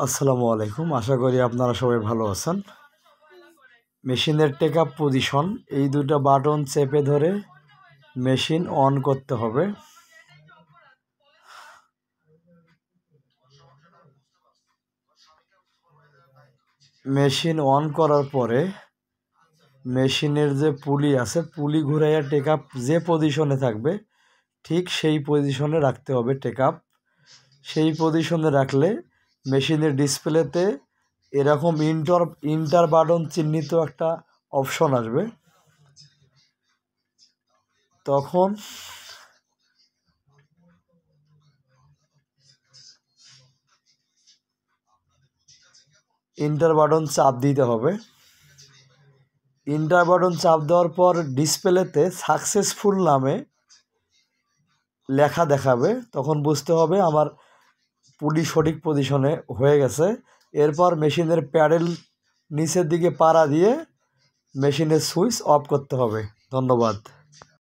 আসসালামু আলাইকুম। আশা করি আপনারা সবাই ভালো আছেন। মেশিনের টেক আপ পজিশন, এই দুটো বাটন চেপে ধরে মেশিন অন করতে হবে। মেশিন অন করার পরে মেশিনের যে পুলি আছে, পুলি ঘুরাইয়া টেক আপ যে পজিশনে থাকবে ঠিক সেই পজিশনে রাখতে হবে টেক আপ। সেই পজিশনে রাখলে মেশিনের ডিসপ্লেতে এরকম ইন্টার বাটন চিহ্নিত একটা অপশন আসবে। তখন ইন্টার বাটন চাপ দিতে হবে। ইন্টার বাটন চাপ দেওয়ার পর ডিসপ্লেতে সাকসেসফুল নামে লেখা দেখাবে। তখন বুঝতে হবে আমার পুলি সঠিক পজিশনে হয়ে গেছে। এরপর মেশিনের প্যাডেল নিচের দিকে পাড়া দিয়ে মেশিনের সুইচ অফ করতে হবে। ধন্যবাদ।